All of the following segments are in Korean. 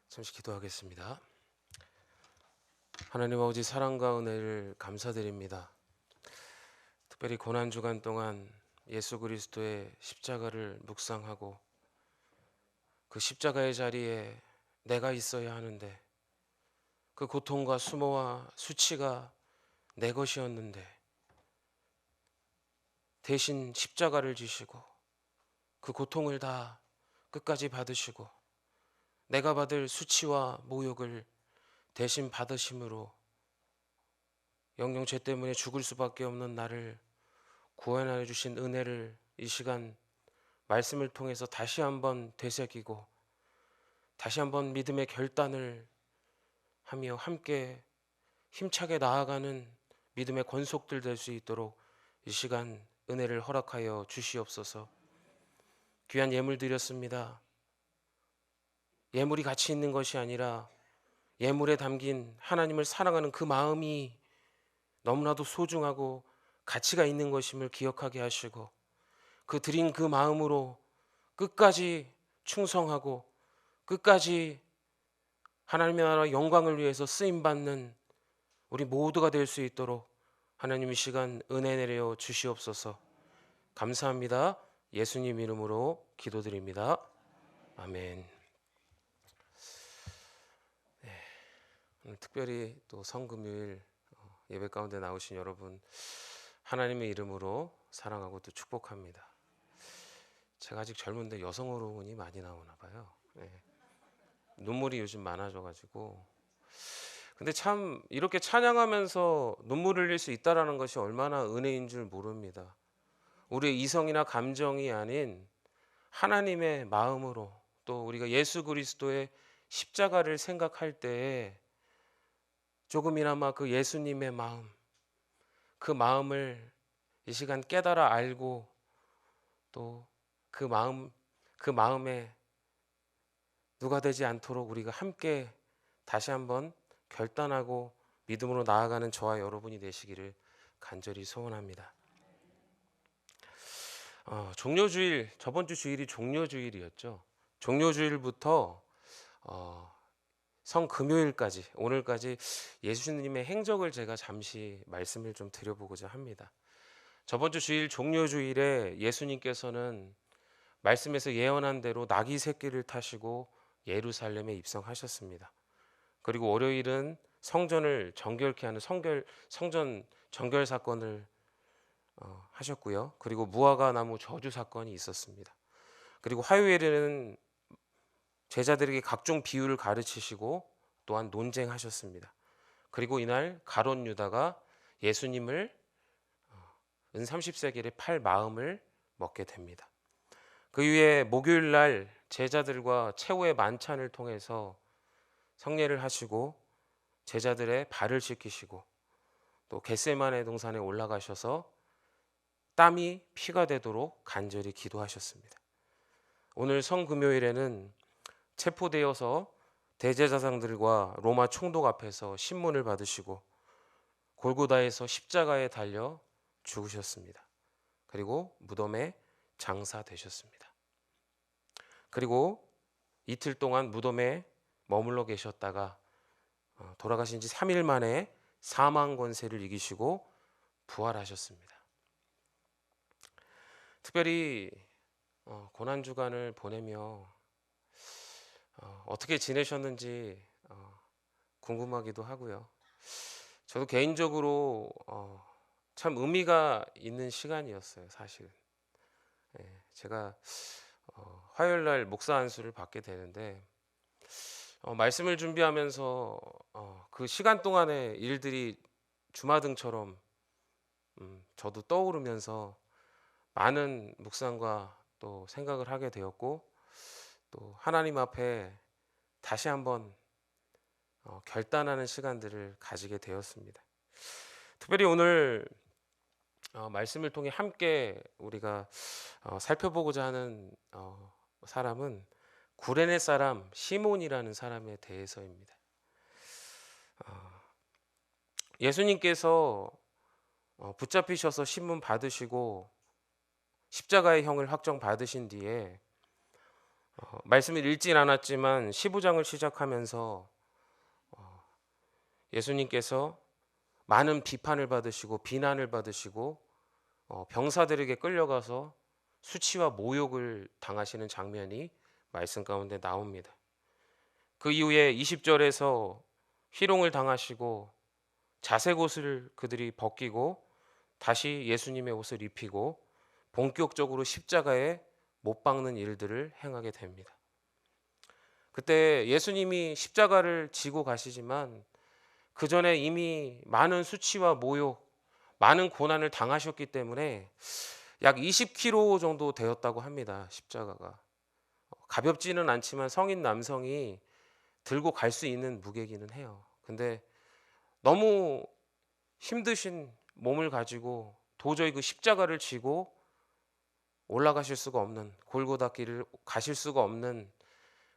잠시 기도하겠습니다. 하나님 아버지, 사랑과 은혜를 감사드립니다. 특별히 고난 주간 동안 예수 그리스도의 십자가를 묵상하고 그 십자가의 자리에 내가 있어야 하는데, 그 고통과 수모와 수치가 내 것이었는데 대신 십자가를 지시고 그 고통을 다 끝까지 받으시고 내가 받을 수치와 모욕을 대신 받으심으로 영영 죄 때문에 죽을 수밖에 없는 나를 구원하여 주신 은혜를 이 시간 말씀을 통해서 다시 한번 되새기고 다시 한번 믿음의 결단을 하며 함께 힘차게 나아가는 믿음의 권속들 될 수 있도록 이 시간 은혜를 허락하여 주시옵소서. 귀한 예물 드렸습니다. 예물이 가치 있는 것이 아니라 예물에 담긴 하나님을 사랑하는 그 마음이 너무나도 소중하고 가치가 있는 것임을 기억하게 하시고, 그 드린 그 마음으로 끝까지 충성하고 끝까지 하나님의 나라 영광을 위해서 쓰임받는 우리 모두가 될 수 있도록 하나님 이 시간 은혜 내려 주시옵소서. 감사합니다. 예수님 이름으로 기도드립니다. 아멘. 오늘 특별히 또 성금요일 예배 가운데 나오신 여러분, 하나님의 이름으로 사랑하고 또 축복합니다. 제가 아직 젊은데 여성 호르몬이 많이 나오나 봐요. 네. 눈물이 요즘 많아져가지고. 근데 참 이렇게 찬양하면서 눈물을 흘릴 수 있다라는 것이 얼마나 은혜인 줄 모릅니다. 우리의 이성이나 감정이 아닌 하나님의 마음으로, 또 우리가 예수 그리스도의 십자가를 생각할 때에 조금이나마 그 예수님의 마음, 그 마음을 이 시간 깨달아 알고 또 그 마음에 누가 되지 않도록 우리가 함께 다시 한번 결단하고 믿음으로 나아가는 저와 여러분이 되시기를 간절히 소원합니다. 종료주일, 저번 주 주일이 종료주일이었죠. 종료주일부터 성금요일까지, 오늘까지 예수님의 행적을 제가 잠시 말씀을 좀 드려보고자 합니다. 저번 주 주일 종료주일에 예수님께서는 말씀에서 예언한 대로 나귀 새끼를 타시고 예루살렘에 입성하셨습니다. 그리고 월요일은 성전을 정결케 하는 성전 정결 사건을 하셨고요. 그리고 무화과 나무 저주 사건이 있었습니다. 그리고 화요일에는 제자들에게 각종 비유를 가르치시고 또한 논쟁하셨습니다. 그리고 이날 가룟 유다가 예수님을 은 30세겔에 팔 마음을 먹게 됩니다. 그 이후에 목요일 날 제자들과 최후의 만찬을 통해서 성례를 하시고 제자들의 발을 씻기시고 또 겟세마네 동산에 올라가셔서 땀이 피가 되도록 간절히 기도하셨습니다. 오늘 성금요일에는 체포되어서 대제사장들과 로마 총독 앞에서 신문을 받으시고 골고다에서 십자가에 달려 죽으셨습니다. 그리고 무덤에 장사되셨습니다. 그리고 이틀 동안 무덤에 머물러 계셨다가 돌아가신 지 3일 만에 사망 권세를 이기시고 부활하셨습니다. 특별히 고난 주간을 보내며 어떻게 지내셨는지 궁금하기도 하고요. 저도 개인적으로 참 의미가 있는 시간이었어요, 사실은. 제가 화요일 날 목사 안수를 받게 되는데 말씀을 준비하면서 그 시간 동안의 일들이 주마등처럼 저도 떠오르면서 많은 묵상과 또 생각을 하게 되었고, 또 하나님 앞에 다시 한번 결단하는 시간들을 가지게 되었습니다. 특별히 오늘 말씀을 통해 함께 우리가 살펴보고자 하는 사람은 구레네 사람 시몬이라는 사람에 대해서입니다. 예수님께서 붙잡히셔서 신문 받으시고 십자가의 형을 확정 받으신 뒤에 말씀을 읽진 않았지만 15장을 시작하면서 예수님께서 많은 비판을 받으시고 비난을 받으시고 병사들에게 끌려가서 수치와 모욕을 당하시는 장면이 말씀 가운데 나옵니다. 그 이후에 20절에서 희롱을 당하시고 자색 옷을 그들이 벗기고 다시 예수님의 옷을 입히고 본격적으로 십자가에 못 박는 일들을 행하게 됩니다. 그때 예수님이 십자가를 지고 가시지만 그 전에 이미 많은 수치와 모욕, 많은 고난을 당하셨기 때문에 약 20kg 정도 되었다고 합니다. 십자가가. 가볍지는 않지만 성인 남성이 들고 갈 수 있는 무게기는 해요. 근데 너무 힘드신 몸을 가지고 도저히 그 십자가를 지고 올라가실 수가 없는, 골고다 길을 가실 수가 없는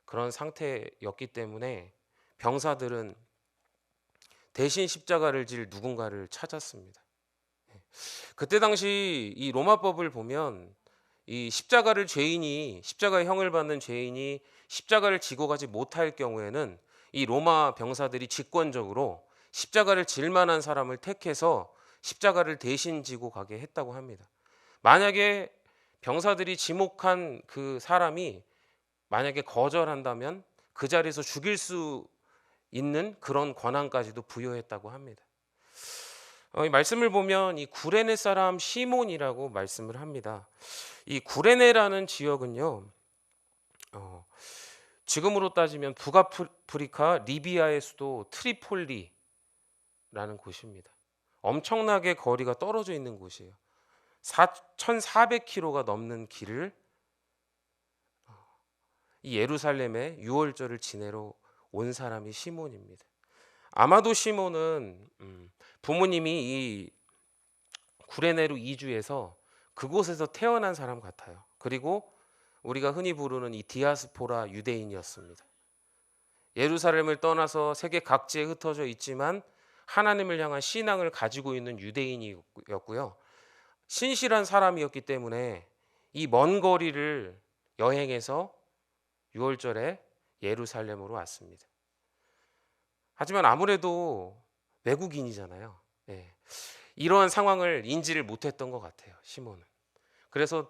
그런 상태였기 때문에 병사들은 대신 십자가를 질 누군가를 찾았습니다. 그때 당시 이 로마법을 보면 이 십자가의 형을 받는 죄인이 십자가를 지고 가지 못할 경우에는 이 로마 병사들이 직권적으로 십자가를 질 만한 사람을 택해서 십자가를 대신 지고 가게 했다고 합니다. 만약에 병사들이 지목한 그 사람이 만약에 거절한다면 그 자리에서 죽일 수 있는 그런 권한까지도 부여했다고 합니다. 이 말씀을 보면 이 구레네 사람 시몬이라고 말씀을 합니다. 이 구레네라는 지역은요, 어, 지금으로 따지면 북아프리카 리비아의 수도 트리폴리라는 곳입니다. 엄청나게 거리가 떨어져 있는 곳이에요. 1,400km가 넘는 길을 이 예루살렘에 유월절을 지내러 온 사람이 시몬입니다. 아마도 시몬은 부모님이 이 구레네로 이주해서 그곳에서 태어난 사람 같아요. 그리고 우리가 흔히 부르는 이 디아스포라 유대인이었습니다. 예루살렘을 떠나서 세계 각지에 흩어져 있지만 하나님을 향한 신앙을 가지고 있는 유대인이었고요. 신실한 사람이었기 때문에 이 먼 거리를 여행해서 6월절에 예루살렘으로 왔습니다. 하지만 아무래도 외국인이잖아요. 예. 이러한 상황을 인지를 못했던 것 같아요, 시몬은. 그래서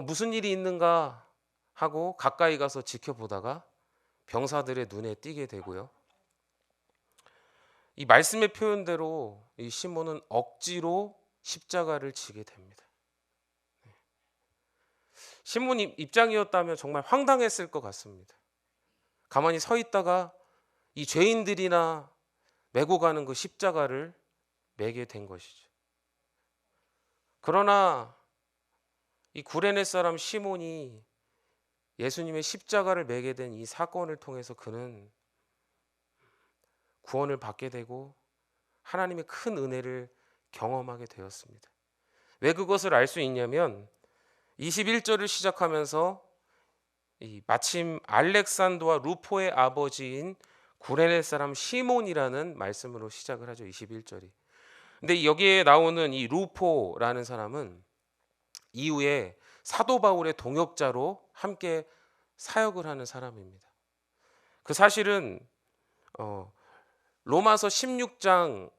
무슨 일이 있는가 하고 가까이 가서 지켜보다가 병사들의 눈에 띄게 되고요. 이 말씀의 표현대로 이 시몬은 억지로 십자가를 지게 됩니다. 시몬 입장이었다면 정말 황당했을 것 같습니다. 가만히 서 있다가 이 죄인들이나 메고 가는 그 십자가를 매게 된 것이죠. 그러나 이 구레네 사람 시몬이 예수님의 십자가를 매게 된 이 사건을 통해서 그는 구원을 받게 되고 하나님의 큰 은혜를 경험하게 되었습니다. 왜 그것을 알 수 있냐면 21절을 시작하면서 마침 알렉산더와 루포의 아버지인 구레네 사람 시몬이라는 말씀으로 시작을 하죠. 21절이. 근데 여기에 나오는 이 루포라는 사람은 이후에 사도 바울의 동역자로 함께 사역을 하는 사람입니다. 그 사실은 로마서 16장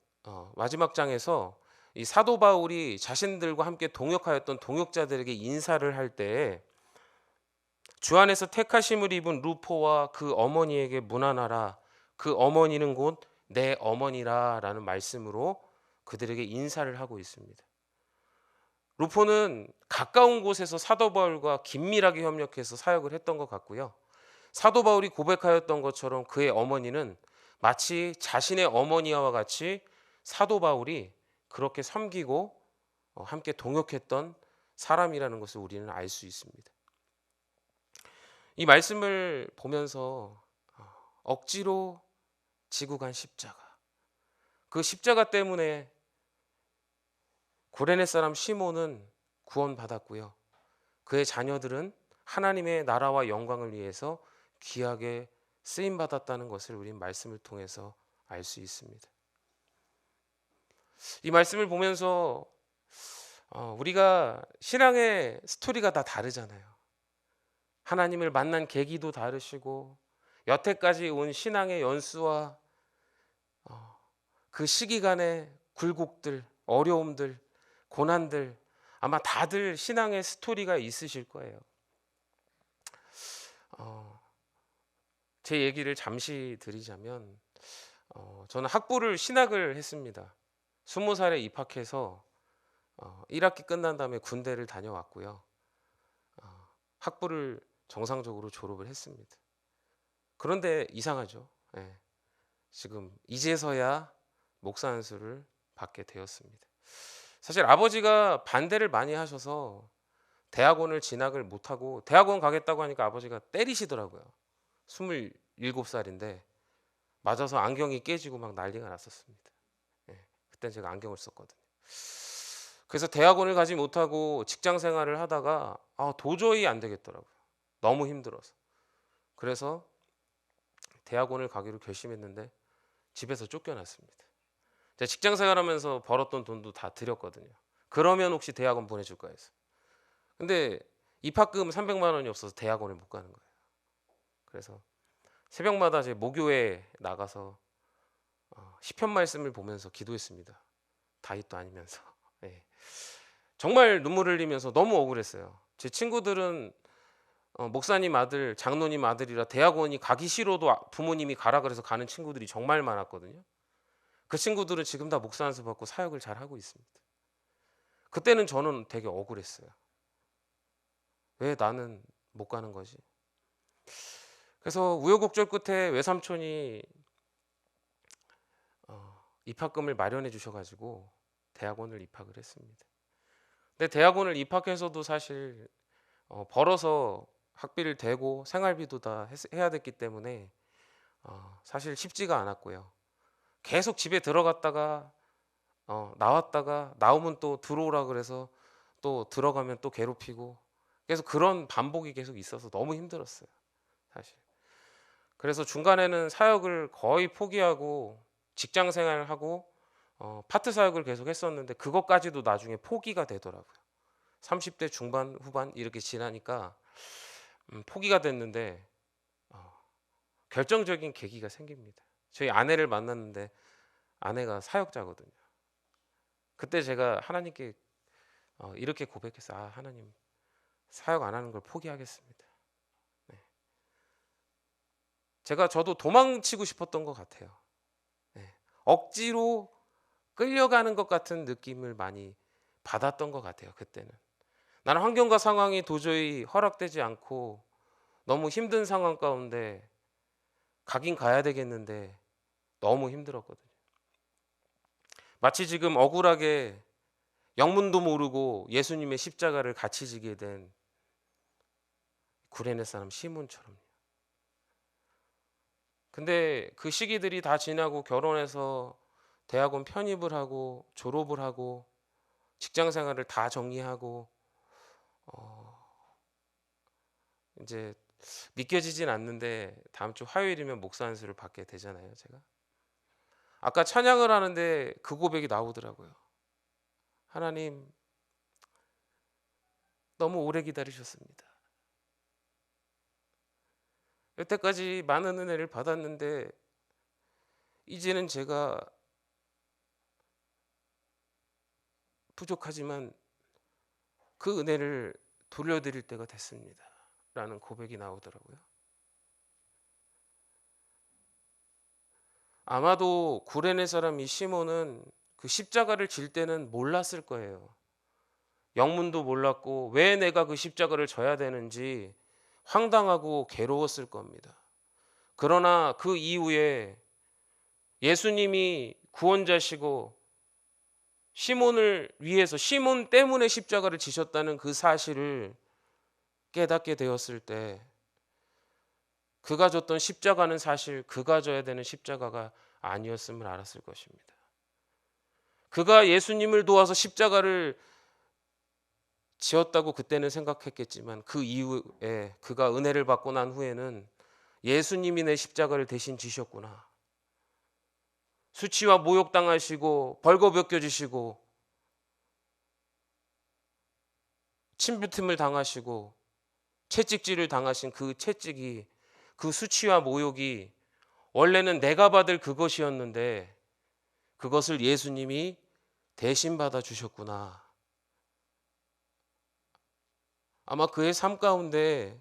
마지막 장에서 이 사도 바울이 자신들과 함께 동역하였던 동역자들에게 인사를 할 때에 주 안에서 택하심을 입은 루포와 그 어머니에게 문안하라. 그 어머니는 곧 내 어머니라라는 말씀으로 그들에게 인사를 하고 있습니다. 루포는 가까운 곳에서 사도 바울과 긴밀하게 협력해서 사역을 했던 것 같고요. 사도 바울이 고백하였던 것처럼 그의 어머니는 마치 자신의 어머니와 같이 사도 바울이 그렇게 섬기고 함께 동역했던 사람이라는 것을 우리는 알 수 있습니다. 이 말씀을 보면서 억지로 지고 간 십자가, 그 십자가 때문에 구레네 사람 시몬은 구원받았고요. 그의 자녀들은 하나님의 나라와 영광을 위해서 귀하게 쓰임 받았다는 것을 우리는 말씀을 통해서 알 수 있습니다. 이 말씀을 보면서 우리가 신앙의 스토리가 다 다르잖아요. 하나님을 만난 계기도 다르시고 여태까지 온 신앙의 연수와 그 시기간의 굴곡들, 어려움들, 고난들 아마 다들 신앙의 스토리가 있으실 거예요. 제 얘기를 잠시 드리자면 저는 학부를 신학을 했습니다. 20살에 입학해서 1학기 끝난 다음에 군대를 다녀왔고요. 학부를 정상적으로 졸업을 했습니다. 그런데 이상하죠. 예, 지금 이제서야 목사 안수를 받게 되었습니다. 사실 아버지가 반대를 많이 하셔서 대학원을 진학을 못하고 대학원 가겠다고 하니까 아버지가 때리시더라고요. 27살인데 맞아서 안경이 깨지고 막 난리가 났었습니다. 예, 그땐 제가 안경을 썼거든요. 그래서 대학원을 가지 못하고 직장 생활을 하다가 도저히 안 되겠더라고요. 너무 힘들어서. 그래서 대학원을 가기로 결심했는데 집에서 쫓겨났습니다. 제가 직장 생활하면서 벌었던 돈도 다 드렸거든요. 그러면 혹시 대학원 보내줄까 해서. 근데 입학금 300만 원이 없어서 대학원을 못 가는 거예요. 그래서 새벽마다 제 모교에 나가서 시편 말씀을 보면서 기도했습니다. 다윗도 아니면서. 예. 정말 눈물 흘리면서 너무 억울했어요. 제 친구들은 목사님 아들, 장로님 아들이라 대학원이 가기 싫어도 부모님이 가라 그래서 가는 친구들이 정말 많았거든요. 그 친구들은 지금 다 목사 안수 받고 사역을 잘 하고 있습니다. 그때는 저는 되게 억울했어요. 왜 나는 못 가는 거지? 그래서 우여곡절 끝에 외삼촌이 입학금을 마련해 주셔가지고 대학원을 입학을 했습니다. 근데 대학원을 입학해서도 사실 벌어서 학비를 대고 생활비도 다 해야 됐기 때문에 사실 쉽지가 않았고요. 계속 집에 들어갔다가 나왔다가 나오면 또 들어오라 그래서 또 들어가면 또 괴롭히고 계속 그런 반복이 계속 있어서 너무 힘들었어요. 사실. 그래서 중간에는 사역을 거의 포기하고 직장 생활을 하고 파트 사역을 계속 했었는데 그것까지도 나중에 포기가 되더라고요. 30대 중반 후반 이렇게 지나니까 포기가 됐는데 결정적인 계기가 생깁니다. 저희 아내를 만났는데 아내가 사역자거든요. 그때 제가 하나님께 이렇게 고백했어요. 하나님 사역 안 하는 걸 포기하겠습니다. 네. 저도 도망치고 싶었던 것 같아요. 네. 억지로 끌려가는 것 같은 느낌을 많이 받았던 것 같아요. 그때는 나는 환경과 상황이 도저히 허락되지 않고 너무 힘든 상황 가운데 가긴 가야 되겠는데 너무 힘들었거든요. 마치 지금 억울하게 영문도 모르고 예수님의 십자가를 같이 지게 된 구레네 사람 시몬처럼요. 근데 그 시기들이 다 지나고 결혼해서 대학원 편입을 하고 졸업을 하고 직장 생활을 다 정리하고 이제 믿겨지진 않는데 다음 주 화요일이면 목사 안수를 받게 되잖아요, 제가. 아까 찬양을 하는데 그 고백이 나오더라고요. 하나님 너무 오래 기다리셨습니다. 여태까지 많은 은혜를 받았는데 이제는 제가 부족하지만 그 은혜를 돌려드릴 때가 됐습니다. 라는 고백이 나오더라고요. 아마도 구레네 사람 이 시몬은 그 십자가를 질 때는 몰랐을 거예요. 영문도 몰랐고 왜 내가 그 십자가를 져야 되는지 황당하고 괴로웠을 겁니다. 그러나 그 이후에 예수님이 구원자시고 시몬을 위해서 시몬 때문에 십자가를 지셨다는 그 사실을 깨닫게 되었을 때 그가 졌던 십자가는 사실 그가 져야 되는 십자가가 아니었음을 알았을 것입니다. 그가 예수님을 도와서 십자가를 지었다고 그때는 생각했겠지만 그 이후에 그가 은혜를 받고 난 후에는 예수님이 내 십자가를 대신 지셨구나. 수치와 모욕당하시고 벌거벗겨지시고 침뱉음을 당하시고 채찍질을 당하신 그 채찍이, 그 수치와 모욕이 원래는 내가 받을 그것이었는데 그것을 예수님이 대신 받아 주셨구나. 아마 그의 삶 가운데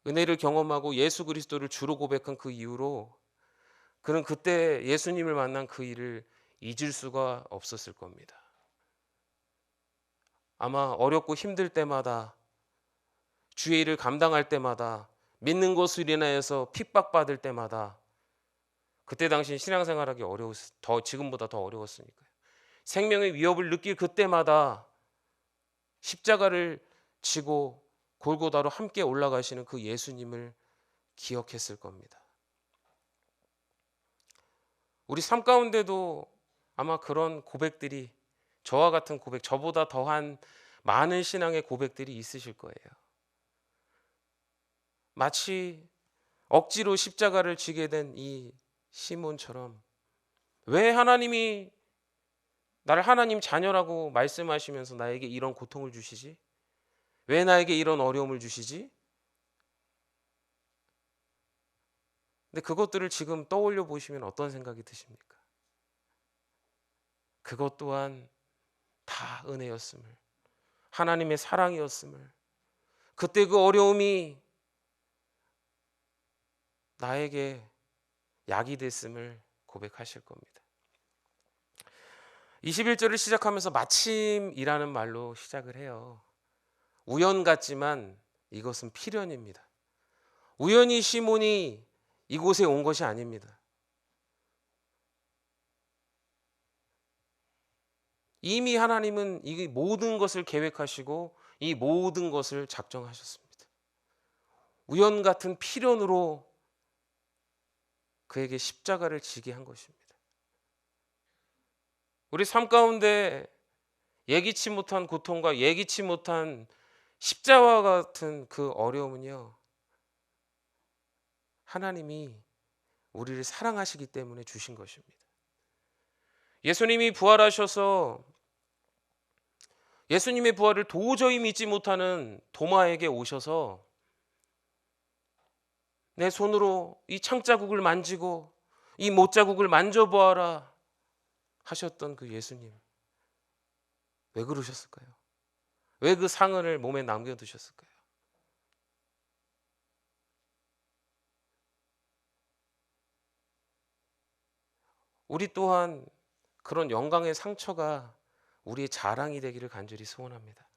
은혜를 경험하고 예수 그리스도를 주로 고백한 그 이후로 그는 그때 예수님을 만난 그 일을 잊을 수가 없었을 겁니다. 아마 어렵고 힘들 때마다, 주의 일을 감당할 때마다, 믿는 것으로 인하여서 핍박받을 때마다, 그때 당시 신앙생활하기 지금보다 더 어려웠으니까요. 생명의 위협을 느낄 그때마다 십자가를 지고 골고다로 함께 올라가시는 그 예수님을 기억했을 겁니다. 우리 삶 가운데도 아마 그런 고백들이, 저와 같은 고백, 저보다 더한 많은 신앙의 고백들이 있으실 거예요. 마치 억지로 십자가를 지게 된 이 시몬처럼, 왜 하나님이 나를 하나님 자녀라고 말씀하시면서 나에게 이런 고통을 주시지? 왜 나에게 이런 어려움을 주시지? 근데 그것들을 지금 떠올려 보시면 어떤 생각이 드십니까? 그것 또한 다 은혜였음을, 하나님의 사랑이었음을, 그때 그 어려움이 나에게 약이 됐음을 고백하실 겁니다. 21절을 시작하면서 마침이라는 말로 시작을 해요. 우연 같지만 이것은 필연입니다. 우연히 시몬이 이곳에 온 것이 아닙니다. 이미 하나님은 이 모든 것을 계획하시고 이 모든 것을 작정하셨습니다. 우연 같은 필연으로 그에게 십자가를 지게 한 것입니다. 우리 삶 가운데 예기치 못한 고통과 예기치 못한 십자와 같은 그 어려움은요, 하나님이 우리를 사랑하시기 때문에 주신 것입니다. 예수님이 부활하셔서 예수님의 부활을 도저히 믿지 못하는 도마에게 오셔서 내 손으로 이 창자국을 만지고 이 못자국을 만져보아라 하셨던 그 예수님, 왜 그러셨을까요? 왜 그 상흔을 몸에 남겨두셨을까요? 우리 또한 그런 영광의 상처가 우리의 자랑이 되기를 간절히 소원합니다.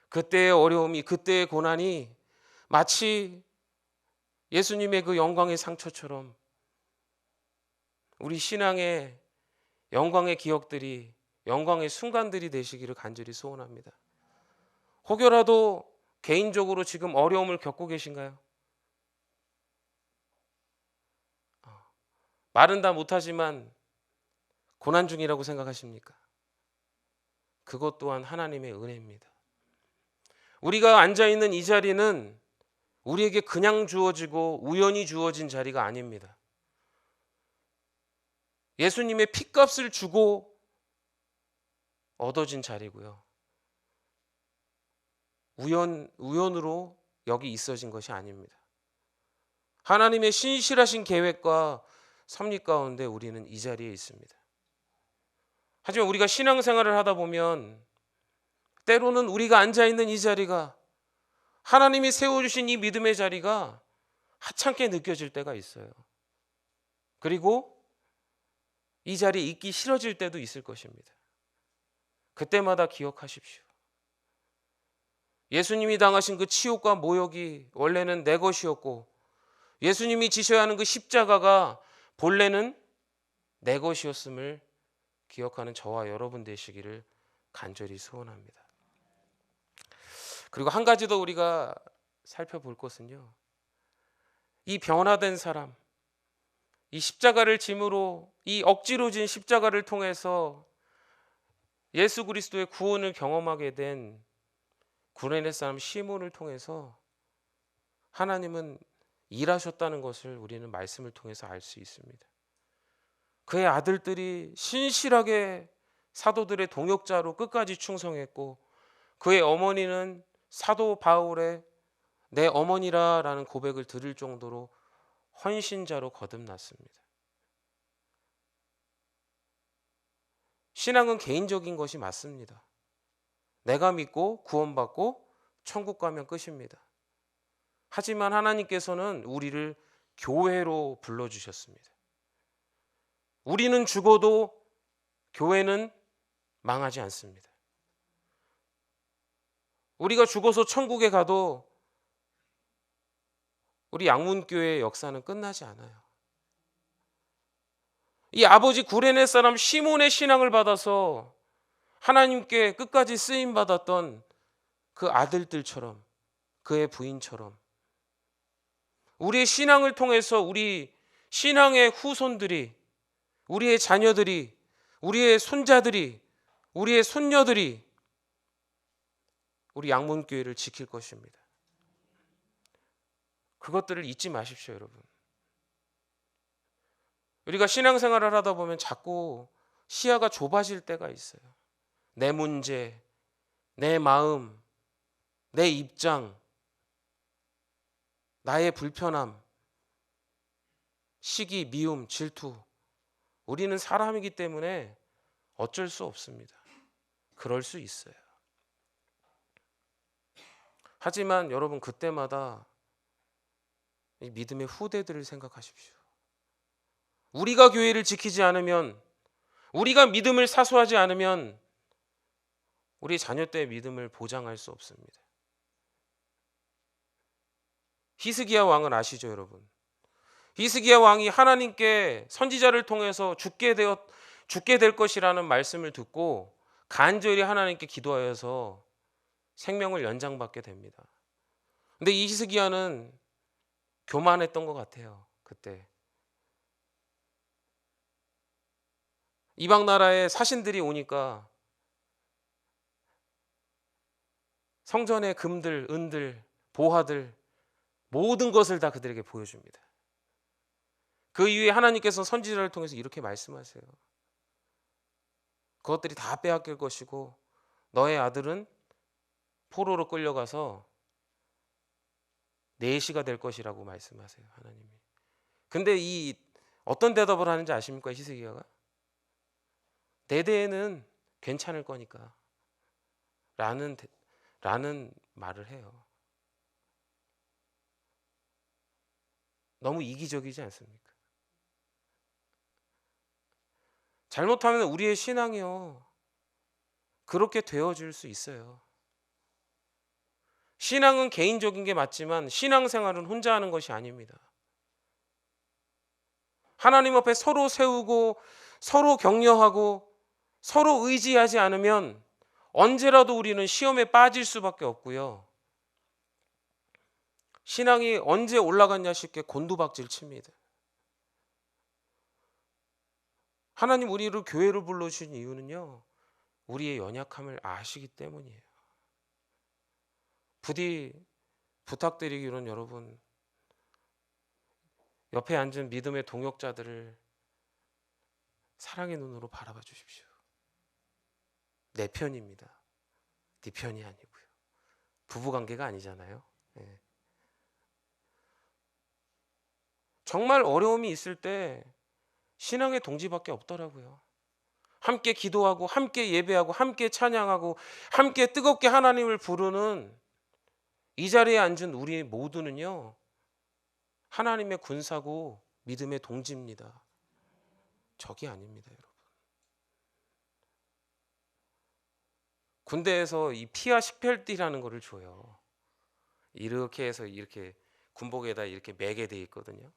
그때의 어려움이, 그때의 고난이 마치 예수님의 그 영광의 상처처럼 우리 신앙의 영광의 기억들이, 영광의 순간들이 되시기를 간절히 소원합니다. 혹여라도 개인적으로 지금 어려움을 겪고 계신가요? 말은 다 못하지만 고난 중이라고 생각하십니까? 그것 또한 하나님의 은혜입니다. 우리가 앉아있는 이 자리는 우리에게 그냥 주어지고 우연히 주어진 자리가 아닙니다. 예수님의 핏값을 주고 얻어진 자리고요. 우연으로 여기 있어진 것이 아닙니다. 하나님의 신실하신 계획과 섭리 가운데 우리는 이 자리에 있습니다. 하지만 우리가 신앙생활을 하다 보면 때로는 우리가 앉아있는 이 자리가, 하나님이 세워주신 이 믿음의 자리가 하찮게 느껴질 때가 있어요. 그리고 이 자리에 있기 싫어질 때도 있을 것입니다. 그때마다 기억하십시오. 예수님이 당하신 그 치욕과 모욕이 원래는 내 것이었고, 예수님이 지셔야 하는 그 십자가가 본래는 내 것이었음을 기억하는 저와 여러분 되시기를 간절히 소원합니다. 그리고 한 가지 더 우리가 살펴볼 것은요, 이 변화된 사람, 이 십자가를 짐으로, 이 억지로 진 십자가를 통해서 예수 그리스도의 구원을 경험하게 된 구레네 사람 시몬을 통해서 하나님은 일하셨다는 것을 우리는 말씀을 통해서 알 수 있습니다. 그의 아들들이 신실하게 사도들의 동역자로 끝까지 충성했고, 그의 어머니는 사도 바울의 내 어머니라라는 고백을 들을 정도로 헌신자로 거듭났습니다. 신앙은 개인적인 것이 맞습니다. 내가 믿고 구원받고 천국 가면 끝입니다. 하지만 하나님께서는 우리를 교회로 불러주셨습니다. 우리는 죽어도 교회는 망하지 않습니다. 우리가 죽어서 천국에 가도 우리 양문교회의 역사는 끝나지 않아요. 이 아버지 구레네 사람 시몬의 신앙을 받아서 하나님께 끝까지 쓰임 받았던 그 아들들처럼, 그의 부인처럼 우리의 신앙을 통해서 우리 신앙의 후손들이, 우리의 자녀들이, 우리의 손자들이, 우리의 손녀들이 우리 양문교회를 지킬 것입니다. 그것들을 잊지 마십시오, 여러분. 우리가 신앙생활을 하다 보면 자꾸 시야가 좁아질 때가 있어요. 내 문제, 내 마음, 내 입장, 나의 불편함, 시기, 미움, 질투. 우리는 사람이기 때문에 어쩔 수 없습니다. 그럴 수 있어요. 하지만 여러분, 그때마다 이 믿음의 후대들을 생각하십시오. 우리가 교회를 지키지 않으면, 우리가 믿음을 사수하지 않으면 우리 자녀 때의 믿음을 보장할 수 없습니다. 히스기야 왕을 아시죠, 여러분? 히스기야 왕이 하나님께 선지자를 통해서 죽게 될 것이라는 말씀을 듣고 간절히 하나님께 기도하여서 생명을 연장받게 됩니다. 근데 이 히스기야는 교만했던 것 같아요. 그때 이방 나라의 사신들이 오니까 성전의 금들, 은들, 보화들 모든 것을 다 그들에게 보여줍니다. 그 이후에 하나님께서 선지자를 통해서 이렇게 말씀하세요. 그것들이 다 빼앗길 것이고 너의 아들은 포로로 끌려가서 내시가 될 것이라고 말씀하세요, 하나님이. 근데 이 어떤 대답을 하는지 아십니까, 히스기야가? 내 대에는 괜찮을 거니까 라는 말을 해요. 너무 이기적이지 않습니까? 잘못하면 우리의 신앙이요, 그렇게 되어질 수 있어요. 신앙은 개인적인 게 맞지만 신앙생활은 혼자 하는 것이 아닙니다. 하나님 앞에 서로 세우고 서로 격려하고 서로 의지하지 않으면 언제라도 우리는 시험에 빠질 수밖에 없고요. 신앙이 언제 올라갔냐 싶게 곤두박질 칩니다. 하나님 우리를 교회를 불러주신 이유는요, 우리의 연약함을 아시기 때문이에요. 부디 부탁드리기로는 여러분, 옆에 앉은 믿음의 동역자들을 사랑의 눈으로 바라봐 주십시오. 내 편입니다. 네 편이 아니고요. 부부관계가 아니잖아요. 네. 정말 어려움이 있을 때 신앙의 동지밖에 없더라고요. 함께 기도하고 함께 예배하고 함께 찬양하고 함께 뜨겁게 하나님을 부르는 이 자리에 앉은 우리 모두는요, 하나님의 군사고 믿음의 동지입니다. 적이 아닙니다, 여러분. 군대에서 이 피와 식별띠라는 거를 줘요. 이렇게 해서 이렇게 군복에다 이렇게 매게 돼 있거든요.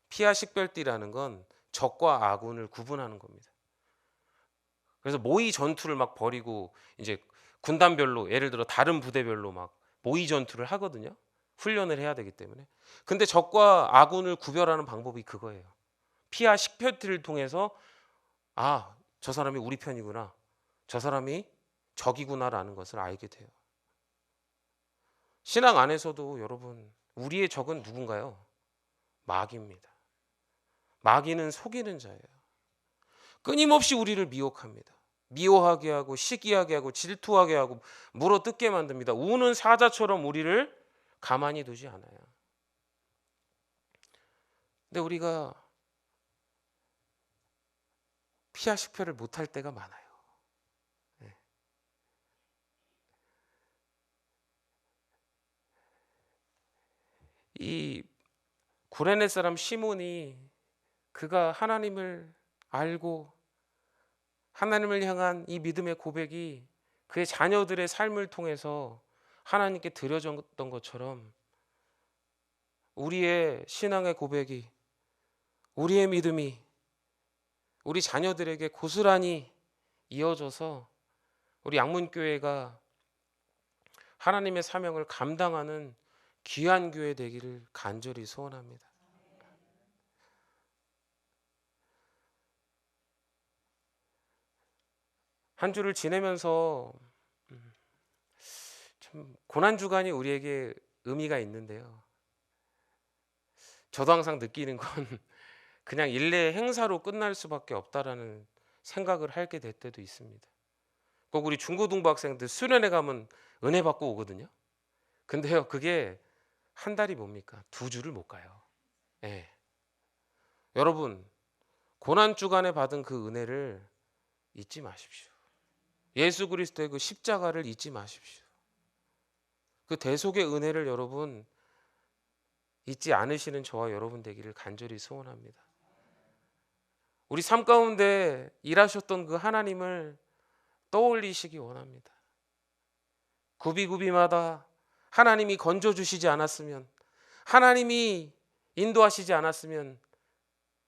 피와 식별띠라는 건 적과 아군을 구분하는 겁니다. 그래서 모의 전투를 막 벌이고 이제 군단별로, 예를 들어 다른 부대별로 막 모의 전투를 하거든요. 훈련을 해야 되기 때문에. 근데 적과 아군을 구별하는 방법이 그거예요. 피와 식별띠를 통해서 아, 저 사람이 우리 편이구나, 저 사람이 적이구나라는 것을 알게 돼요. 신앙 안에서도 여러분, 우리의 적은 누군가요? 마귀입니다. 마귀는 속이는 자예요. 끊임없이 우리를 미혹합니다. 미워하게 하고 시기하게 하고 질투하게 하고 물어뜯게 만듭니다. 우는 사자처럼 우리를 가만히 두지 않아요. 근데 우리가 피하 식별을 못할 때가 많아요. 네. 이 구레네 사람 시몬이 그가 하나님을 알고 하나님을 향한 이 믿음의 고백이 그의 자녀들의 삶을 통해서 하나님께 드려졌던 것처럼 우리의 신앙의 고백이, 우리의 믿음이 우리 자녀들에게 고스란히 이어져서 우리 양문교회가 하나님의 사명을 감당하는 귀한 교회 되기를 간절히 소원합니다. 한 주를 지내면서 참 고난 주간이 우리에게 의미가 있는데요. 저도 항상 느끼는 건 그냥 일례 행사로 끝날 수밖에 없다라는 생각을 하게 될 때도 있습니다. 꼭 우리 중고등부 학생들 수련회 가면 은혜 받고 오거든요. 근데요, 그게 한 달이 뭡니까? 2주를 못 가요. 예. 여러분, 고난 주간에 받은 그 은혜를 잊지 마십시오. 예수 그리스도의 그 십자가를 잊지 마십시오. 그 대속의 은혜를 여러분 잊지 않으시는 저와 여러분 되기를 간절히 소원합니다. 우리 삶 가운데 일하셨던 그 하나님을 떠올리시기 원합니다. 구비구비마다 하나님이 건져주시지 않았으면, 하나님이 인도하시지 않았으면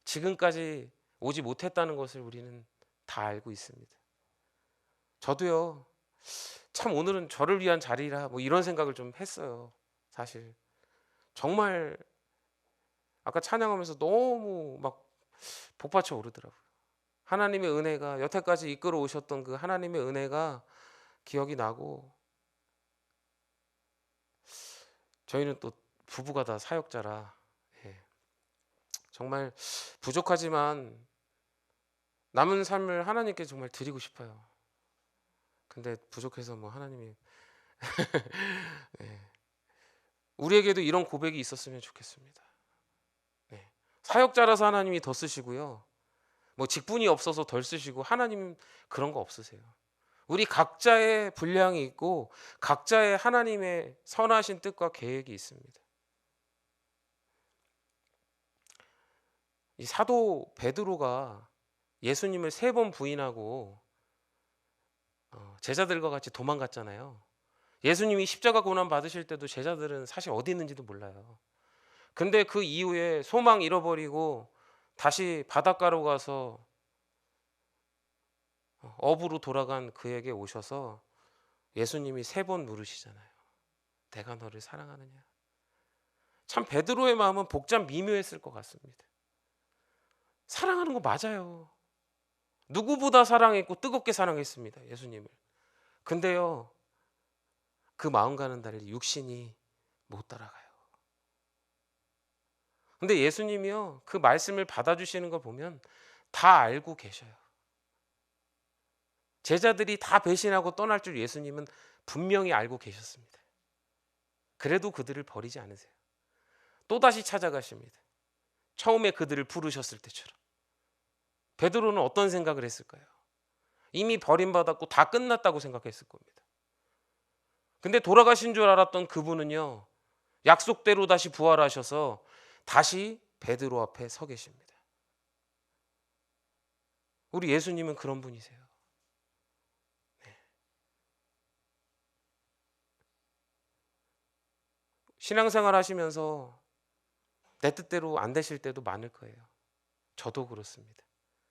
지금까지 오지 못했다는 것을 우리는 다 알고 있습니다. 저도요, 참 오늘은 저를 위한 자리라 뭐 이런 생각을 좀 했어요. 사실 정말 아까 찬양하면서 너무 막 복받쳐 오르더라고요. 하나님의 은혜가 여태까지 이끌어 오셨던 그 하나님의 은혜가 기억이 나고, 저희는 또 부부가 다 사역자라 정말 부족하지만 남은 삶을 하나님께 정말 드리고 싶어요. 근데 부족해서 뭐 하나님이 우리에게도 이런 고백이 있었으면 좋겠습니다. 사역자라서 하나님이 더 쓰시고요. 뭐 직분이 없어서 덜 쓰시고 하나님 그런 거 없으세요. 우리 각자의 분량이 있고 각자의 하나님의 선하신 뜻과 계획이 있습니다. 이 사도 베드로가 예수님을 3번 부인하고 제자들과 같이 도망갔잖아요. 예수님이 십자가 고난 받으실 때도 제자들은 사실 어디 있는지도 몰라요. 근데 그 이후에 소망 잃어버리고 다시 바닷가로 가서 어부로 돌아간 그에게 오셔서 예수님이 3번 물으시잖아요. 내가 너를 사랑하느냐? 참 베드로의 마음은 복잡 미묘했을 것 같습니다. 사랑하는 거 맞아요. 누구보다 사랑했고 뜨겁게 사랑했습니다. 예수님을. 근데요, 그 마음과는 달리 육신이 못 따라가요. 근데 예수님이요, 그 말씀을 받아주시는 거 보면 다 알고 계셔요. 제자들이 다 배신하고 떠날 줄 예수님은 분명히 알고 계셨습니다. 그래도 그들을 버리지 않으세요. 또다시 찾아가십니다. 처음에 그들을 부르셨을 때처럼. 베드로는 어떤 생각을 했을까요? 이미 버림받았고 다 끝났다고 생각했을 겁니다. 근데 돌아가신 줄 알았던 그분은요, 약속대로 다시 부활하셔서 다시 베드로 앞에 서 계십니다. 우리 예수님은 그런 분이세요. 신앙생활 하시면서 내 뜻대로 안 되실 때도 많을 거예요. 저도 그렇습니다.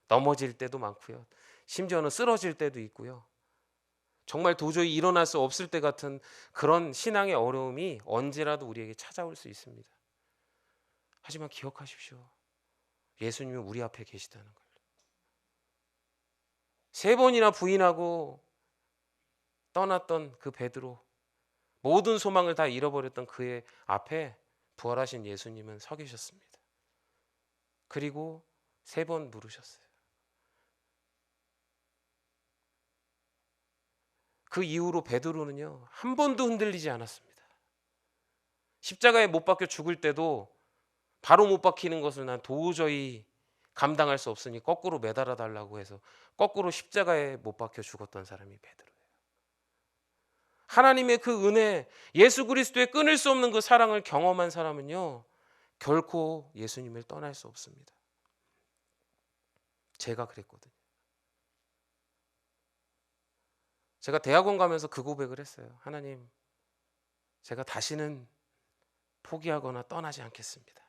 넘어질 때도 많고요. 심지어는 쓰러질 때도 있고요. 정말 도저히 일어날 수 없을 때 같은 그런 신앙의 어려움이 언제라도 우리에게 찾아올 수 있습니다. 하지만 기억하십시오. 예수님은 우리 앞에 계시다는 걸. 3번이나 부인하고 떠났던 그 베드로, 모든 소망을 다 잃어버렸던 그의 앞에 부활하신 예수님은 서 계셨습니다. 그리고 3번 물으셨어요. 그 이후로 베드로는요 한 번도 흔들리지 않았습니다. 십자가에 못 박혀 죽을 때도 바로 못 박히는 것을 난 도저히 감당할 수 없으니 거꾸로 매달아 달라고 해서 거꾸로 십자가에 못 박혀 죽었던 사람이 베드로예요. 하나님의 그 은혜, 예수 그리스도의 끊을 수 없는 그 사랑을 경험한 사람은요 결코 예수님을 떠날 수 없습니다. 제가 그랬거든요. 제가 대학원 가면서 그 고백을 했어요. 하나님, 제가 다시는 포기하거나 떠나지 않겠습니다.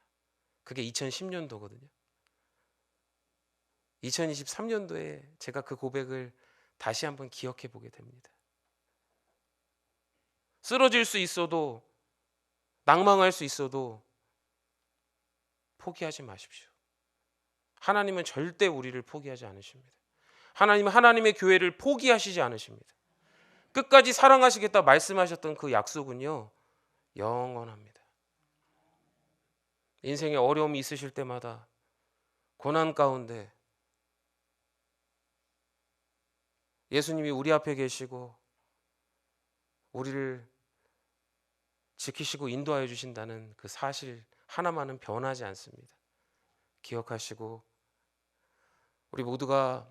그게 2010년도거든요. 2023년도에 제가 그 고백을 다시 한번 기억해 보게 됩니다. 쓰러질 수 있어도, 낭망할 수 있어도 포기하지 마십시오. 하나님은 절대 우리를 포기하지 않으십니다. 하나님은 하나님의 교회를 포기하시지 않으십니다. 끝까지 사랑하시겠다 말씀하셨던 그 약속은요 영원합니다. 인생에 어려움이 있으실 때마다, 고난 가운데 예수님이 우리 앞에 계시고 우리를 지키시고 인도하여 주신다는 그 사실 하나만은 변하지 않습니다. 기억하시고 우리 모두가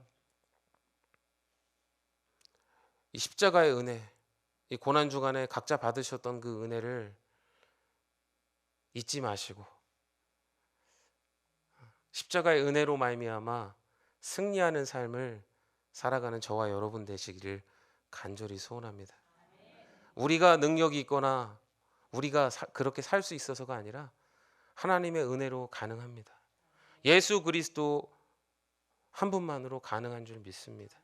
이 십자가의 은혜, 이 고난 주간에 각자 받으셨던 그 은혜를 잊지 마시고 십자가의 은혜로 말미암아 승리하는 삶을 살아가는 저와 여러분 되시기를 간절히 소원합니다. 우리가 능력이 있거나 우리가 그렇게 살 수 있어서가 아니라 하나님의 은혜로 가능합니다. 예수 그리스도 한 분만으로 가능한 줄 믿습니다.